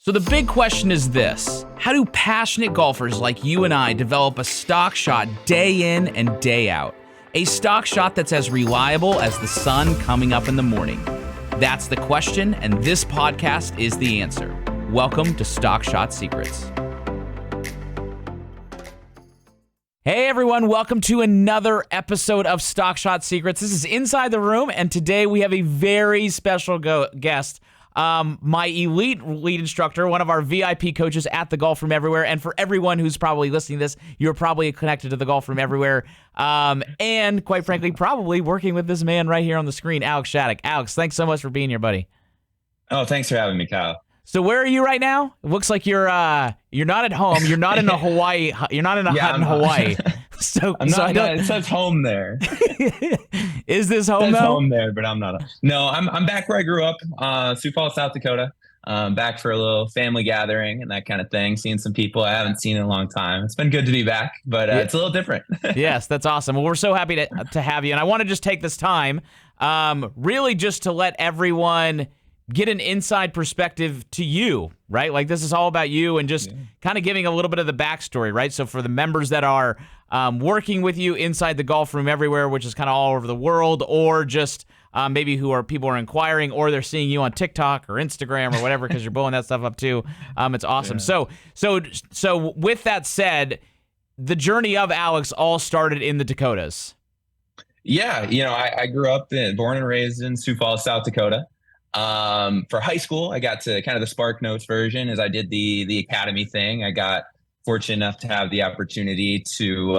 So the big question is this: how do passionate golfers like you and I develop a stock shot day in and day out? A stock shot that's as reliable as the sun coming up in the morning. That's the question, and this podcast is the answer. Welcome to Stock Shot Secrets. Hey everyone, welcome to another episode of Stock Shot Secrets. This is Inside the Room, and today we have a very special guest. My elite lead instructor, one of our VIP coaches at the Golf Room Everywhere. And for everyone who's probably listening to this, you're probably connected to the Golf Room Everywhere. And quite frankly, probably working with this man right here on the screen, Alex Shattuck. Alex, thanks so much for being here, buddy. Oh, thanks for having me, Kyle. So where are you right now? It looks like you're not at home. You're not in a Hawaii. You're not in a hut in Hawaii. It says home there. Is this home though? Home there, but I'm not. No, I'm back where I grew up, Sioux Falls, South Dakota. Back for a little family gathering and that kind of thing. Seeing some people I haven't seen in a long time. It's been good to be back, but it's a little different. Yes, that's awesome. Well, we're so happy to have you, and I want to just take this time, really just to let everyone get an inside perspective to you, right? Like, this is all about you and just kind of giving a little bit of the backstory, right? So for the members that are working with you inside the Golf Room Everywhere, which is kind of all over the world, or just maybe people are inquiring, or they're seeing you on TikTok or Instagram or whatever, because you're blowing that stuff up too. It's awesome. Yeah. So with that said, the journey of Alex all started in the Dakotas. Yeah, I grew up born and raised in Sioux Falls, South Dakota. For high school, I got to kind of the Spark Notes version as I did the academy thing. I got fortunate enough to have the opportunity to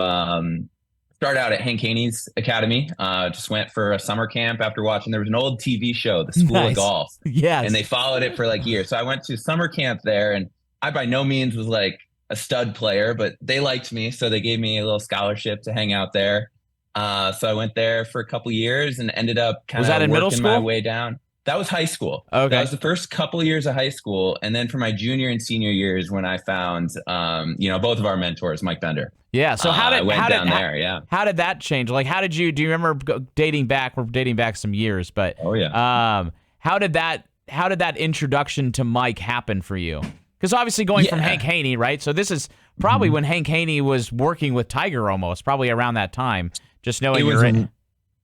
start out at Hank Haney's academy. Just went for a summer camp after watching. There was an old TV show, The School of Golf. Yes. And they followed it for like years. So I went to summer camp there, and I by no means was like a stud player, but they liked me. So they gave me a little scholarship to hang out there. So I went there for a couple years and ended up kind of working my way down. That was high school. Okay. That was the first couple of years of high school. And then for my junior and senior years, when I found, both of our mentors, Mike Bender. Yeah. So how did that change? Like, do you remember dating back? We're dating back some years, but oh yeah. How did that introduction to Mike happen for you? Because obviously going from Hank Haney, right? So this is probably when Hank Haney was working with Tiger, almost probably around that time. Just knowing you're in.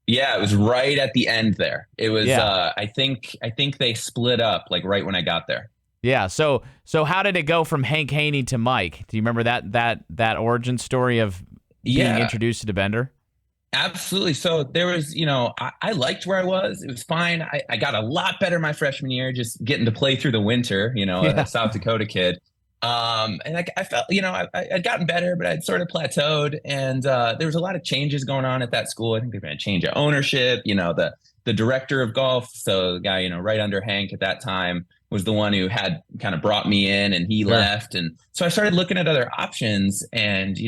Yeah, it was right at the end there. It was I think they split up like right when I got there. Yeah, so how did it go from Hank Haney to Mike? Do you remember that origin story of being introduced to Bender? Absolutely. So there was, I liked where I was. It was fine. I got a lot better my freshman year, just getting to play through the winter, a South Dakota kid. And I felt, I'd gotten better, but I'd sort of plateaued, and there was a lot of changes going on at that school. I think they're going to change of ownership, the director of golf. So the guy, right under Hank at that time was the one who had kind of brought me in, and he left. And so I started looking at other options, and,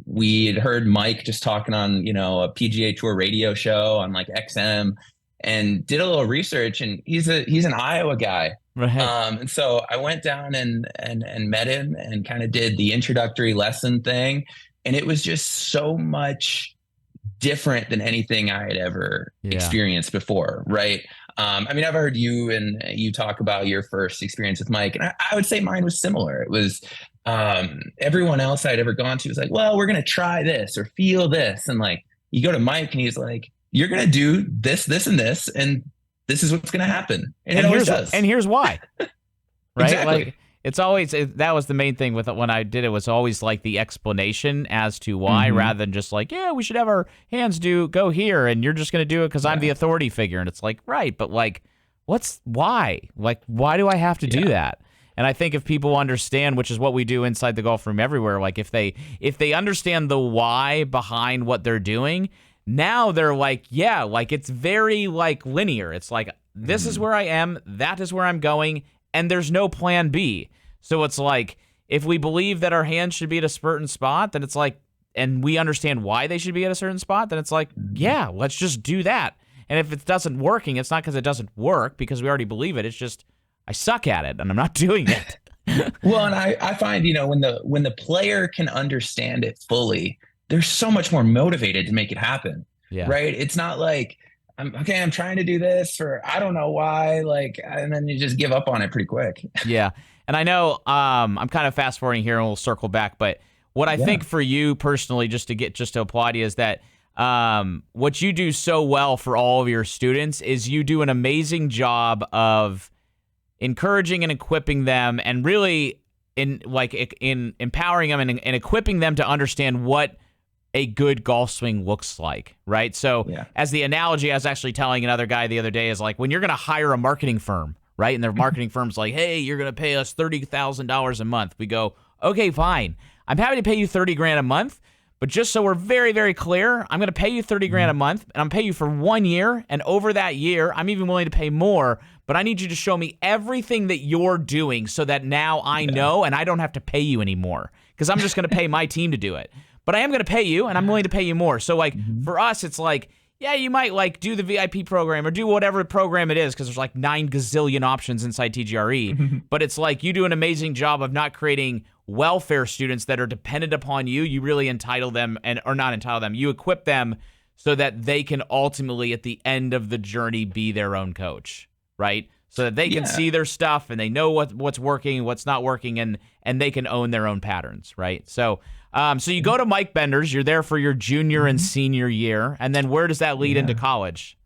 we had heard Mike just talking on, a PGA Tour radio show on like XM, and did a little research, and he's an Iowa guy. Right. And so I went down and met him and kind of did the introductory lesson thing. And it was just so much different than anything I had ever experienced before. Right. I've heard you talk about your first experience with Mike, and I would say mine was similar. It was everyone else I'd ever gone to was like, well, we're going to try this or feel this. And like, you go to Mike and he's like, you're going to do this, this, and this. And this is what's going to happen. And it always does. And here's why. Right? Exactly. Like, it's always, that was the main thing with it when I did it, was always like the explanation as to why, rather than just like, we should have our hands go here, and you're just going to do it because I'm the authority figure. And it's like, right, but like, why? Like, why do I have to do that? And I think if people understand, which is what we do inside the Golf Room Everywhere, like if they understand the why behind what they're doing, now they're like, like it's very like linear. It's like, this is where I am, that is where I'm going, and there's no plan B. So it's like, if we believe that our hands should be at a certain spot, then it's like, and we understand why they should be at a certain spot, then it's like, let's just do that. And if it doesn't working, it's not because it doesn't work, because we already believe it. It's just, I suck at it and I'm not doing it. Well, and I find, when the player can understand it fully, they're so much more motivated to make it happen. Yeah. Right. It's not like, I'm trying to do this for, I don't know why, like, and then you just give up on it pretty quick. Yeah. And I know I'm kind of fast forwarding here, and we'll circle back. But what I think for you personally, just to applaud you, is that what you do so well for all of your students is you do an amazing job of encouraging and equipping them, and really in empowering them and equipping them to understand what a good golf swing looks like, right? So as the analogy I was actually telling another guy the other day is like when you're going to hire a marketing firm, right? And their marketing firm's like, hey, you're going to pay us $30,000 a month. We go, okay, fine. I'm happy to pay you $30,000 a month, but just so we're very, very clear, I'm going to pay you $30,000 a month, and I'm pay you for 1 year. And over that year, I'm even willing to pay more, but I need you to show me everything that you're doing so that now I know and I don't have to pay you anymore, because I'm just going to pay my team to do it. But I am going to pay you, and I'm willing to pay you more. So, like, for us, it's like, yeah, you might, like, do the VIP program or do whatever program it is, because there's, like, 9 gazillion options inside TGRE. But it's like you do an amazing job of not creating welfare students that are dependent upon you. You really entitle them, or not entitle them. You equip them so that they can ultimately, at the end of the journey, be their own coach, right? So that they can see their stuff, and they know what's working, what's not working, and they can own their own patterns, right? So you go to Mike Bender's, you're there for your junior and senior year, and then where does that lead into college?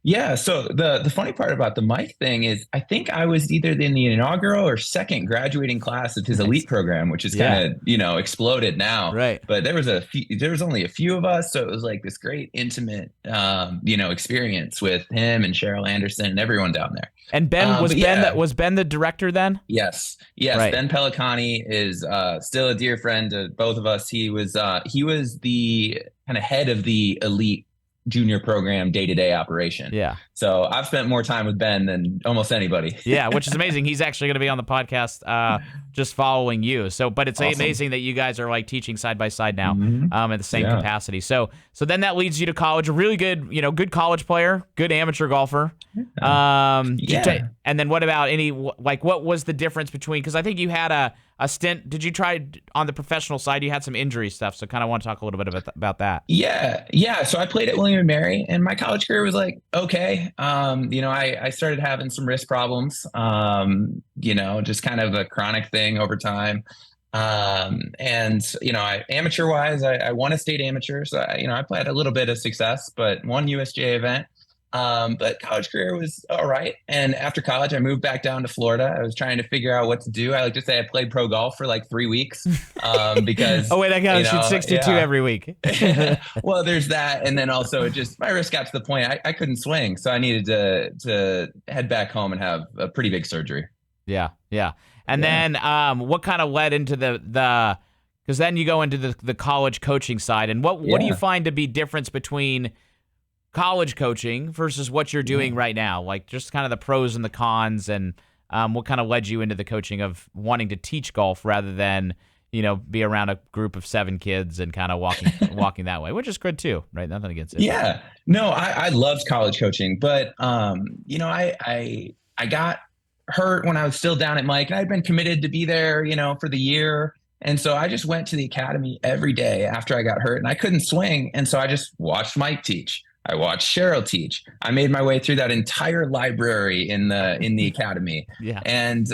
Yeah. So the funny part about the Mike thing is I think I was either in the inaugural or second graduating class of his elite program, which is kind of, exploded now. Right. But there was only a few of us. So it was like this great intimate, experience with him and Cheryl Anderson and everyone down there. And was Ben the director then? Yes. Right. Ben Pelicani is still a dear friend to both of us. He was the kind of head of the elite junior program day-to-day operation. Yeah. So I've spent more time with Ben than almost anybody. Yeah, which is amazing. He's actually going to be on the podcast just following you. So, but it's amazing that you guys are like teaching side by side now at the same capacity. So then that leads you to college. A really good, good college player, good amateur golfer. And then what about what was the difference between, because I think you had a stint, did you try on the professional side? You had some injury stuff, so kind of want to talk a little bit about that. Yeah. So I played at William & Mary, and my college career was like, okay. I started having some wrist problems, just kind of a chronic thing over time. Amateur wise, I won a state amateur. So, I played a little bit of success, but won USGA event. But college career was all right. And after college, I moved back down to Florida. I was trying to figure out what to do. I like to say I played pro golf for like 3 weeks because. Oh, wait, I got to shoot 62 every week. Well, there's that. And then also my wrist got to the point I couldn't swing. So I needed to head back home and have a pretty big surgery. Yeah. And then what kind of led into because then you go into the college coaching side. And what do you find to be difference between college coaching versus what you're doing right now? Like just kind of the pros and the cons, and what kind of led you into the coaching of wanting to teach golf rather than, be around a group of 7 kids and kind of walking that way, which is good too, right? Nothing against it. Yeah, no, I loved college coaching, but I got hurt when I was still down at Mike, and I'd been committed to be there, for the year. And so I just went to the academy every day after I got hurt, and I couldn't swing. And so I just watched Mike teach. I watched Cheryl teach. I made my way through that entire library in the academy. Yeah. And,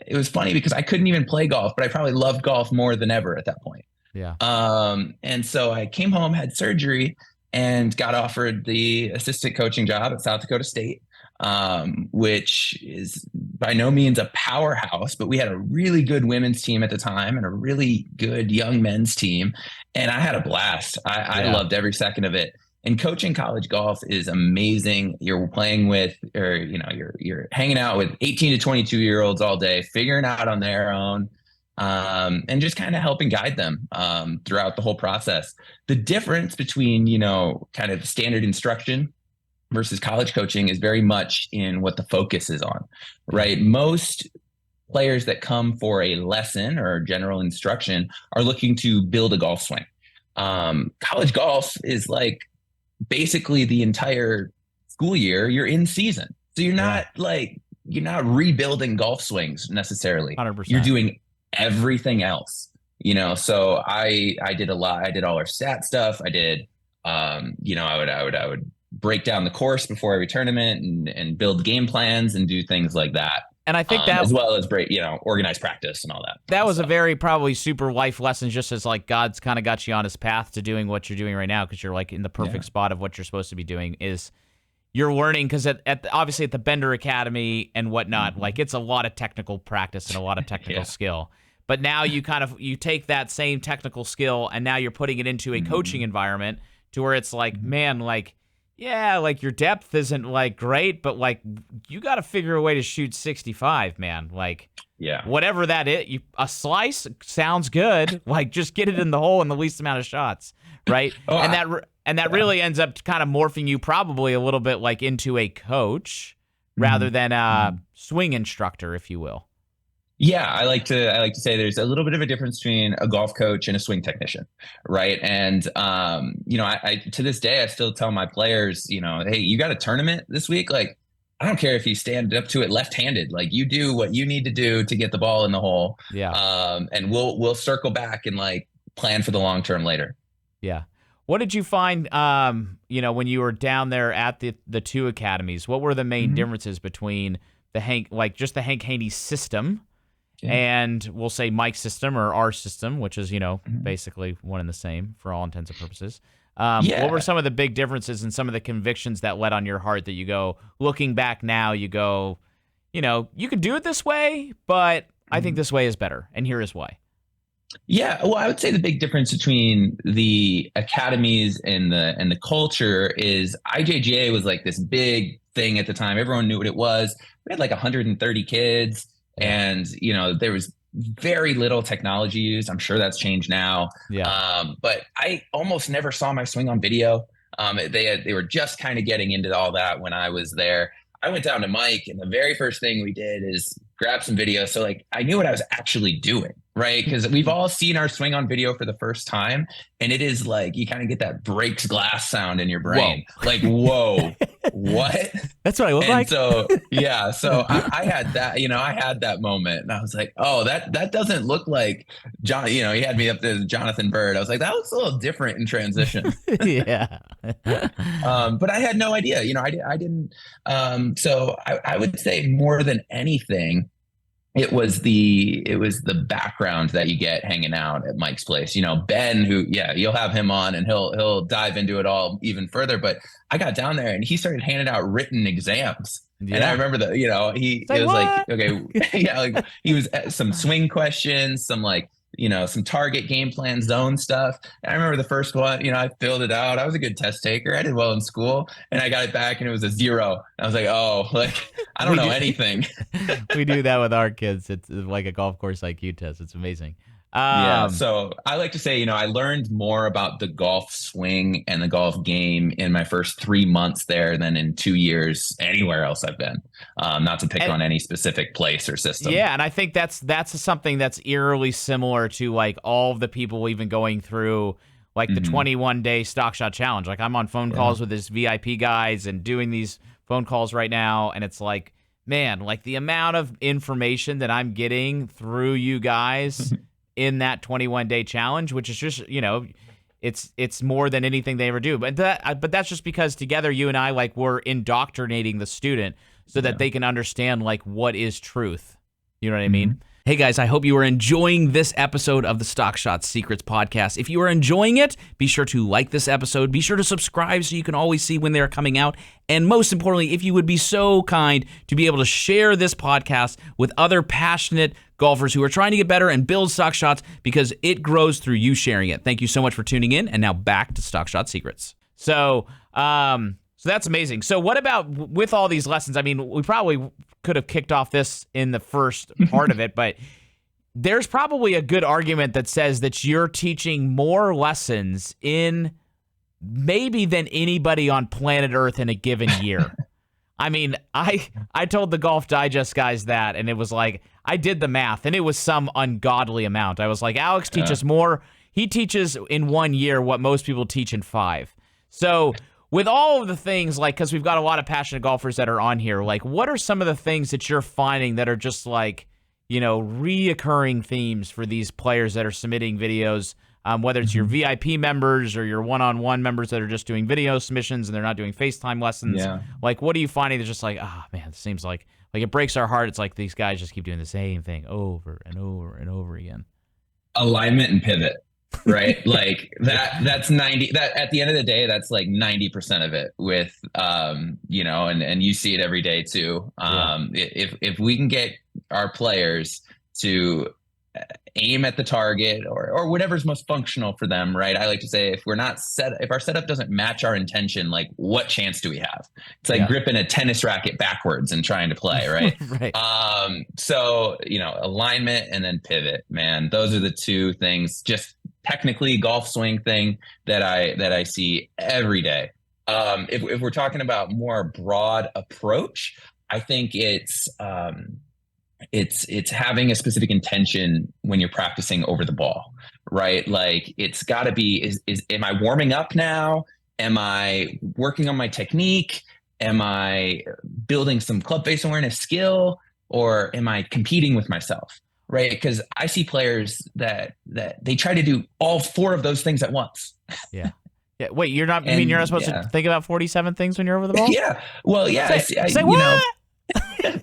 it was funny because I couldn't even play golf, but I probably loved golf more than ever at that point. Yeah. And so I came home, had surgery, and got offered the assistant coaching job at South Dakota State, which is by no means a powerhouse, but we had a really good women's team at the time and a really good young men's team. And I had a blast. I loved every second of it. And coaching college golf is amazing. You're playing with, or, you're hanging out with 18 to 22-year-olds all day, figuring out on their own, and just kind of helping guide them throughout the whole process. The difference between, kind of standard instruction versus college coaching is very much in what the focus is on, right? Most players that come for a lesson or general instruction are looking to build a golf swing. College golf is like basically the entire school year you're in season. So you're not rebuilding golf swings necessarily. 100%. You're doing everything else, so I did a lot. I did all our stat stuff. I did, I would break down the course before every tournament and build game plans and do things like that. And I think that as well as organized practice and all that. that was a stuff. very probably super life lesson, just as like God's kind of got you on his path to doing what you're doing right now, because you're like in the perfect spot of what you're supposed to be doing. Is you're learning, because obviously at the Bender Academy and whatnot, like it's a lot of technical practice and a lot of technical skill. But now you take that same technical skill and now you're putting it into a coaching environment to where it's like, man, like, yeah, like your depth isn't like great, but like you got to figure a way to shoot 65, man. Like, whatever that is, a slice sounds good. Like, just get it in the hole in the least amount of shots, right? And that really ends up kind of morphing you probably a little bit like into a coach rather than a swing instructor, if you will. Yeah, I like to say there's a little bit of a difference between a golf coach and a swing technician, right? And I to this day I still tell my players, hey, you got a tournament this week, like I don't care if you stand up to it left-handed, like you do what you need to do to get the ball in the hole. And we'll circle back and like plan for the long term later. Yeah. What did you find, when you were down there at the two academies? What were the main differences between the Hank Haney system and we'll say Mike's system or our system, which is, basically one and the same for all intents and purposes? What were some of the big differences and some of the convictions that led on your heart that you go, looking back now, you go, you can do it this way, but I think this way is better, and here is why. Yeah, well, I would say the big difference between the academies and the culture is IJGA was like this big thing at the time. Everyone knew what it was. We had like 130 kids, and there was very little technology used. I'm sure that's changed now. But I almost never saw my swing on video. They were just kind of getting into all that when I was there. I went down to Mike, and the very first thing we did is grab some video. So like I knew what I was actually doing, right? Because we've all seen our swing on video for the first time, and it is like you kind of get that breaks glass sound in your brain. Whoa. Like, whoa, what? That's what I look like. So I had that, I had that moment, and I was like, oh, that doesn't look like John. He had me up to Jonathan Bird. I was like, that looks a little different in transition. But I had no idea. I didn't. So I would say more than anything, it was the background that you get hanging out at Mike's place. Ben, who, you'll have him on and he'll dive into it all even further. But I got down there and he started handing out written exams. And I remember that, it was like, okay, like he was some swing questions, some like, some target game plan zone stuff. And I remember the first one, I filled it out. I was a good test taker. I did well in school, and I got it back and it was a 0. And I was like, oh, like, I don't know anything. We do that with our kids. It's like a golf course IQ test. It's amazing. So I like to say, I learned more about the golf swing and the golf game in my first 3 months there than in 2 years anywhere else I've been. Not to pick on any specific place or system. Yeah, and I think that's something that's eerily similar to like all of the people even going through like the 21-day stock shot challenge. Like I'm on phone calls with his VIP guys and doing these phone calls right now, and it's like, man, like the amount of information that I'm getting through you guys in that 21-day challenge, which is just, it's more than anything they ever do. But that's just because together you and I, like, we're indoctrinating the student so that they can understand, like, what is truth. You know what I mean? Hey guys, I hope you are enjoying this episode of the Stock Shot Secrets podcast. If you are enjoying it, be sure to like this episode. Be sure to subscribe so you can always see when they're coming out. And most importantly, if you would be so kind to be able to share this podcast with other passionate golfers who are trying to get better and build stock shots, because it grows through you sharing it. Thank you so much for tuning in. And now back to Stock Shot Secrets. So that's amazing. So what about with all these lessons? I mean, we probably could have kicked off this in the first part of it, but there's probably a good argument that says that you're teaching more lessons in maybe than anybody on planet Earth in a given year. I mean, I told the Golf Digest guys that, and it was like, I did the math, and it was some ungodly amount. I was like, Alex teaches more. He teaches in 1 year what most people teach in 5. So with all of the things, like, because we've got a lot of passionate golfers that are on here, like, what are some of the things that you're finding that are just like, reoccurring themes for these players that are submitting videos, whether it's your VIP members or your one-on-one members that are just doing video submissions and they're not doing FaceTime lessons? Like, what are you finding that's just like, oh man, it seems like Like, it breaks our heart. It's like these guys just keep doing the same thing over and over and over again. Alignment and pivot, right? Like that's 90, that at the end of the day, that's like 90% of it with, you know, and you see it every day too. If we can get our players to aim at the target or whatever's most functional for them, right? I like to say if our setup doesn't match our intention, like what chance do we have? It's like gripping a tennis racket backwards and trying to play, right? Right. So, you know, alignment and then pivot, man, those are the two things, just technically golf swing thing that I see every day. If we're talking about more broad approach, I think it's having a specific intention when you're practicing over the ball, right? Like it's got to be, am I warming up now? Am I working on my technique? Am I building some club face awareness skill, or am I competing with myself? Right? Because I see players that they try to do all four of those things at once. Yeah. Yeah. Wait, you're not supposed to think about 47 things when you're over the ball? Yeah. Well, yeah. Say what? You know,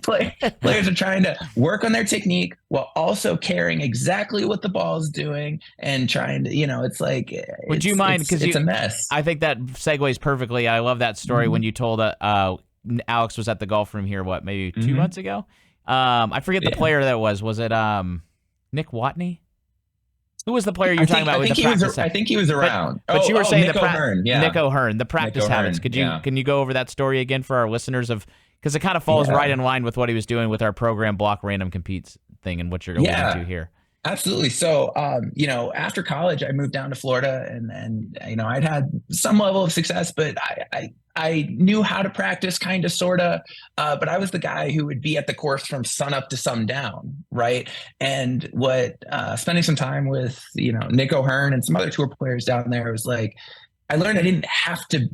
players are trying to work on their technique while also caring exactly what the ball is doing and trying to, you know, it's like, would you mind? Because it's a mess. I think that segues perfectly. I love that story when you told Alex was at the golf room here, maybe 2 months ago? I forget the player that was. Was it Nick Watney? Who was the player you were talking about? I think he was around. But you were saying Nick O'Hearn, Nick O'Hearn, the practice habits. Can you go over that story again for our listeners because it kind of falls right in line with what he was doing with our program block random competes thing and what you're alluding to here. Absolutely. So, you know, after college, I moved down to Florida and you know, I'd had some level of success, but I knew how to practice kind of, sort of, but I was the guy who would be at the course from sun up to sundown. Right. And spending some time with, you know, Nick O'Hearn and some other tour players down there was like, I learned I didn't have to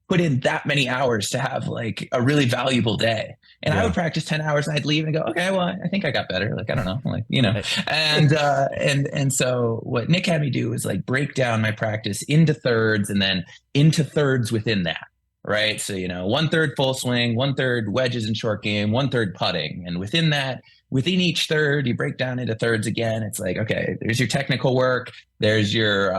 put in that many hours to have like a really valuable day. And I would practice 10 hours and I'd leave and go, okay, well, I think I got better. Like, I don't know, like, you know, and so what Nick had me do was like break down my practice into thirds and then into thirds within that. Right. So, you know, 1/3 full swing, 1/3 wedges and short game, 1/3 putting. And within that, within each third, you break down into thirds again. It's like, okay, there's your technical work. There's your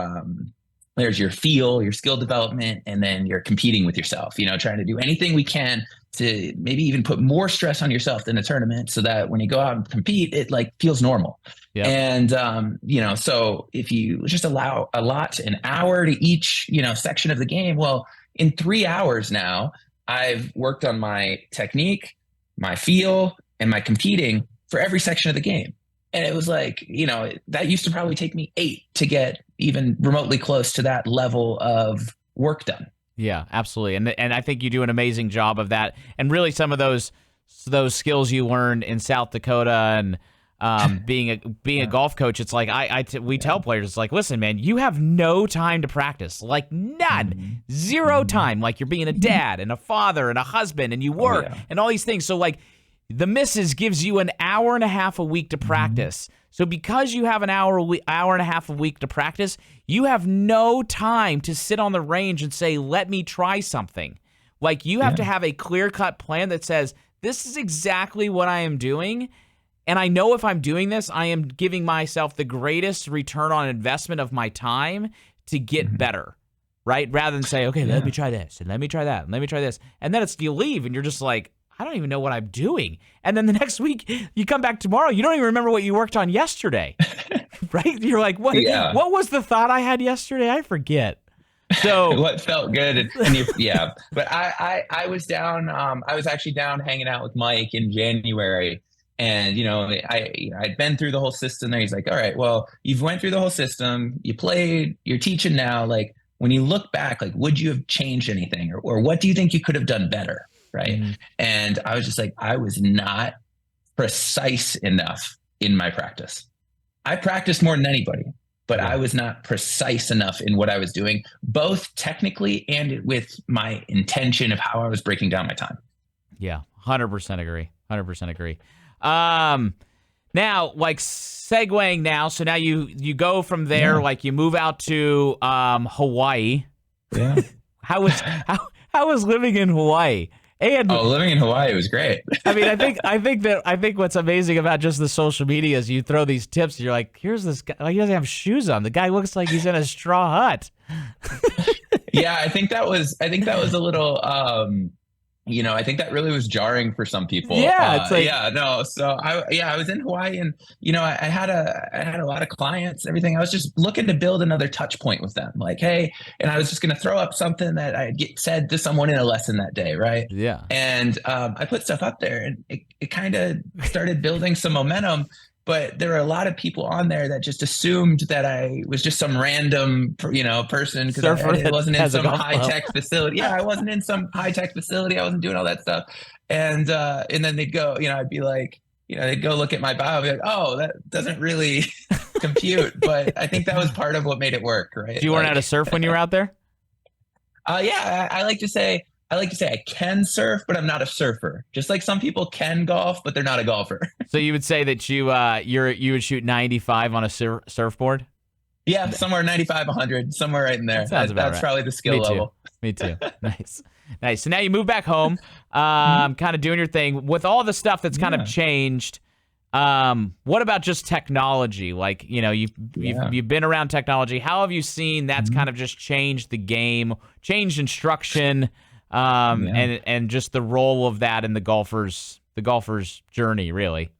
feel, your skill development, and then you're competing with yourself, you know, trying to do anything we can to maybe even put more stress on yourself than a tournament so that when you go out and compete, it like feels normal. Yep. And, you know, so if you just allow an hour to each, you know, section of the game, well, in 3 hours now, I've worked on my technique, my feel, and my competing for every section of the game. And it was like, you know, that used to probably take me 8 to get even remotely close to that level of work done. Yeah, absolutely. And I think you do an amazing job of that. And really some of those skills you learned in South Dakota and being a golf coach, it's like we tell players, it's like, listen, man, you have no time to practice, like none, zero time. Like you're being a dad and a father and a husband and you work and all these things. So like the missus gives you an hour and a half a week to practice. So because you have an hour and a half a week to practice, you have no time to sit on the range and say, let me try something. Like you have to have a clear-cut plan that says, this is exactly what I am doing. And I know if I'm doing this, I am giving myself the greatest return on investment of my time to get better, right? Rather than say, okay, let me try this, and let me try that, and let me try this. And then you leave, and you're just like, I don't even know what I'm doing. And then the next week, you come back tomorrow, you don't even remember what you worked on yesterday, right? You're like, what was the thought I had yesterday? I forget. So what felt good. But I was down, I was actually down hanging out with Mike in January. And, you know, I'd been through the whole system there. He's like, all right, well, you've went through the whole system. You played, you're teaching now. Like, when you look back, like, would you have changed anything? Or what do you think you could have done better? Right. And I was just like, I was not precise enough in my practice. I practiced more than anybody, but I was not precise enough in what I was doing, both technically and with my intention of how I was breaking down my time. Yeah, 100% agree. 100% agree. Now, like segueing now, so now you go from there, like you move out to Hawaii. Yeah. How was living in Hawaii? And Oh, living in Hawaii was great. I mean, I think what's amazing about just the social media is you throw these tips. And you're like, here's this guy. Like, he doesn't have shoes on. The guy looks like he's in a straw hut. Yeah, I think that was a little I think that really was jarring for some people. Yeah, it's like, yeah, no. So I was in Hawaii, and I had a lot of clients, everything. I was just looking to build another touch point with them. Like, hey, and I was just going to throw up something that I get said to someone in a lesson that day, right? yeah. And I put stuff up there, and it kind of started building some momentum. But there were a lot of people on there that just assumed that I was just some random, person, because I wasn't in some high-tech facility. Yeah, I wasn't in some high-tech facility. I wasn't doing all that stuff. And then they'd go, I'd be like, they'd go look at my bio and be like, oh, that doesn't really compute. But I think that was part of what made it work, right? Did you learn how to surf when you were out there? Yeah, I like to say I can surf, but I'm not a surfer. Just like some people can golf, but they're not a golfer. So you would say that you would shoot 95 on a surfboard? Yeah, somewhere 95, 100, somewhere right in there. That's right. Probably the skill level. Me too. Nice. So now you move back home, kind of doing your thing. With all the stuff that's kind of changed, what about just technology? Like, you've been around technology. How have you seen that's kind of just changed the game, changed instruction? And just the role of that in the golfer's journey, really.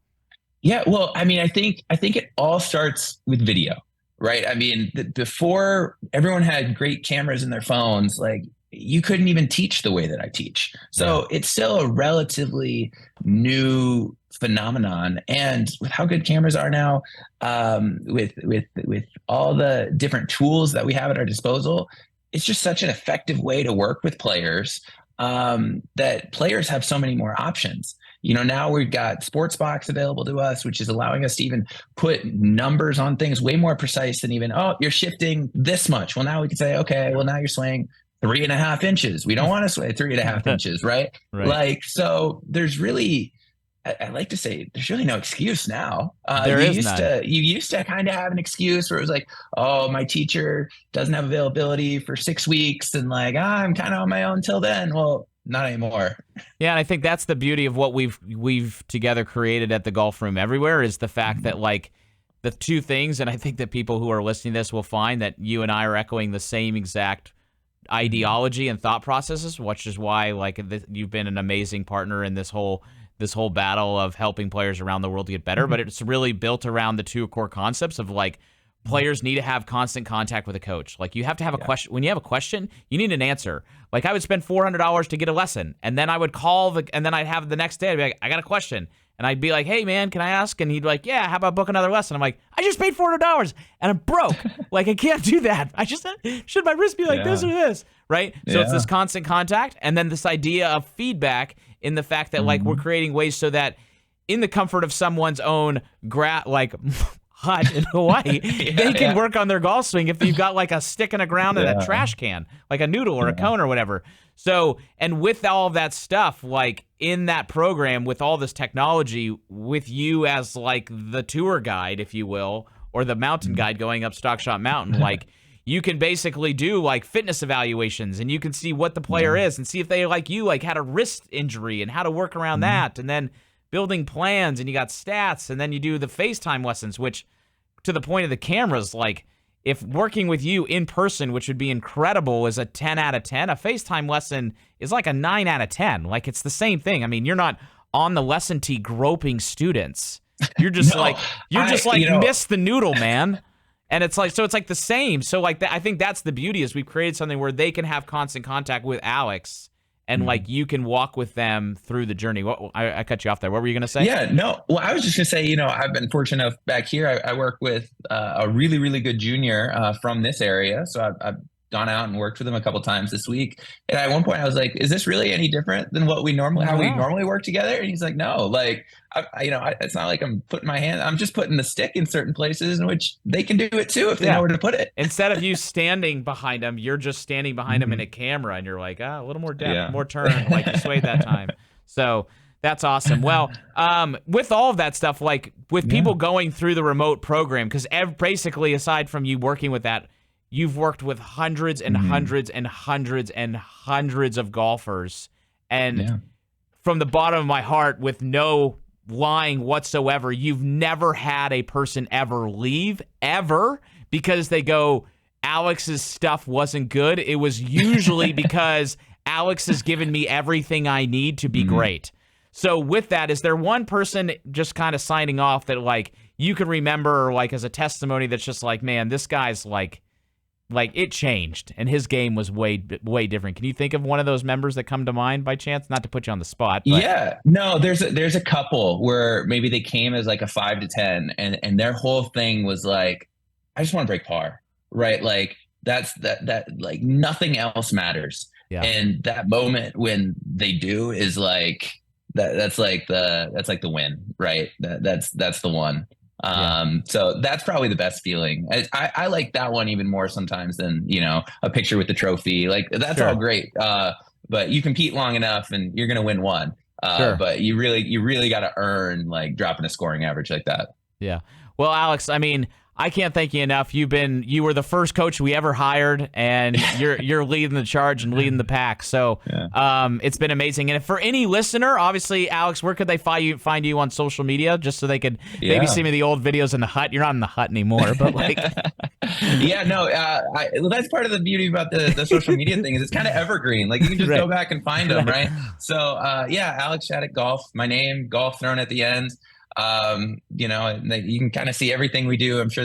Yeah, well, I mean, I think it all starts with video, right? I mean, before everyone had great cameras in their phones, like you couldn't even teach the way that I teach. So it's still a relatively new phenomenon. And with how good cameras are now, with all the different tools that we have at our disposal, it's just such an effective way to work with players, that players have so many more options. Now we've got Sportsbox available to us, which is allowing us to even put numbers on things way more precise than even, oh, you're shifting this much. Well, now we can say, okay, well, now you're swaying 3.5 inches. We don't want to sway 3.5 inches, right? Like, so there's really, I like to say there's really no excuse now. You used to kind of have an excuse where it was like, oh, my teacher doesn't have availability for 6 weeks, and like, I'm kind of on my own till then. Well, not anymore. Yeah, and I think that's the beauty of what we've together created at the Golf Room Everywhere is the fact that, like, the two things, and I think that people who are listening to this will find that you and I are echoing the same exact ideology and thought processes, which is why, like, you've been an amazing partner in this whole battle of helping players around the world to get better. But it's really built around the two core concepts of, like, players need to have constant contact with a coach. Like, you have to have a question. When you have a question, you need an answer. Like, I would spend $400 to get a lesson, and then I would call and then I'd have the next day, I'd be like, I got a question. And I'd be like, hey, man, can I ask? And he'd be like, yeah, how about book another lesson? I'm like, I just paid $400 and I'm broke. Like, I can't do that. I just should my wrist be like this or this, right? So it's this constant contact, and then this idea of feedback in the fact that, like, we're creating ways so that in the comfort of someone's own hut in Hawaii, they can work on their golf swing if you've got like a stick in the ground and a trash can, like a noodle or a cone or whatever. So, and with all of that stuff, like in that program, with all this technology, with you as like the tour guide, if you will, or the mountain guide going up Stockshot Mountain, like you can basically do like fitness evaluations, and you can see what the player is and see if they, like you, like had a wrist injury and how to work around that. And then building plans, and you got stats, and then you do the FaceTime lessons, which, to the point of the cameras, like, if working with you in person, which would be incredible, is a 10 out of 10, a FaceTime lesson is like a 9 out of 10. Like, it's the same thing. I mean, you're not on the lesson tee groping students. You're just miss the noodle, man. And it's like, so it's like the same. So like, I think that's the beauty, is we've created something where they can have constant contact with Alex, and like you can walk with them through the journey. I cut you off there. What were you going to say? Yeah, no. Well, I was just going to say, I've been fortunate enough back here. I work with a really, really good junior from this area. So I've gone out and worked with him a couple times this week. And at one point I was like, is this really any different than what we normally work together? And he's like, no, like, it's not like I'm putting my hand, I'm just putting the stick in certain places in which they can do it too if they know where to put it. Instead of you standing behind them, you're just standing behind them in a camera, and you're like, a little more depth, more turn, like you swayed that time. So that's awesome. Well, with all of that stuff, like with people going through the remote program, because basically aside from you working with that, you've worked with hundreds and hundreds and hundreds and hundreds of golfers And Yeah. from the bottom of my heart, with no lying whatsoever, you've never had a person ever leave, ever, because they go, Alex's stuff wasn't good. It was usually because Alex has given me everything I need to be great. So with that, is there one person just kind of signing off that like you can remember like as a testimony that's just like, man, this guy's like it changed and his game was way different. Can you think of one of those members that come to mind by chance? Not to put you on the spot. But. Yeah, no, there's a couple where maybe they came as like a 5 to 10 and their whole thing was like, I just want to break par, right? Like that like nothing else matters. Yeah. And that moment when they do is like that's like the win, right? That's the one. So that's probably the best feeling. I like that one even more sometimes than, a picture with the trophy. Like that's all great. But you compete long enough and you're going to win one. But you really got to earn like dropping a scoring average like that. Yeah. Well, Alex, I mean, I can't thank you enough. You were the first coach we ever hired, and you're leading the charge and leading the pack. So it's been amazing. And for any listener, obviously, Alex, where could they find you on social media, just so they could maybe see me the old videos in the hut? You're not in the hut anymore, but like, well, that's part of the beauty about the social media thing is it's kind of evergreen. Like you can just go back and find them, right? So Alex Shattuck Golf, my name, golf thrown at the end. You can kind of see everything we do. I'm sure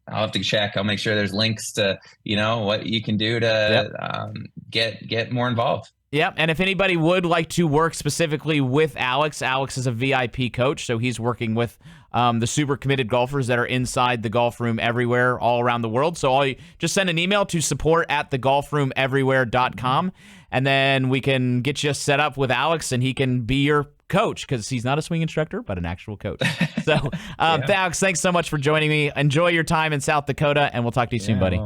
I'll have to check. I'll make sure there's links to, what you can do to get more involved. Yep. And if anybody would like to work specifically with Alex is a VIP coach. So he's working with the super committed golfers that are inside the golf room everywhere, all around the world. So just send an email to support@thegolfroomeverywhere.com. And then we can get you set up with Alex and he can be your coach, because he's not a swing instructor, but an actual coach. So, Alex, thanks so much for joining me. Enjoy your time in South Dakota, and we'll talk to you soon, buddy.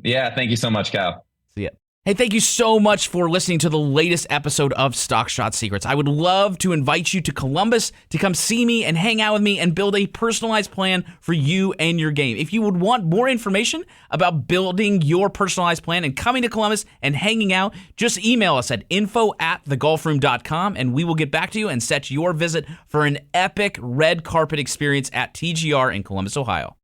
Yeah, thank you so much, Cal. See ya. Hey, thank you so much for listening to the latest episode of Stock Shot Secrets. I would love to invite you to Columbus to come see me and hang out with me and build a personalized plan for you and your game. If you would want more information about building your personalized plan and coming to Columbus and hanging out, just email us at info@thegolfroom.com and we will get back to you and set your visit for an epic red carpet experience at TGR in Columbus, Ohio.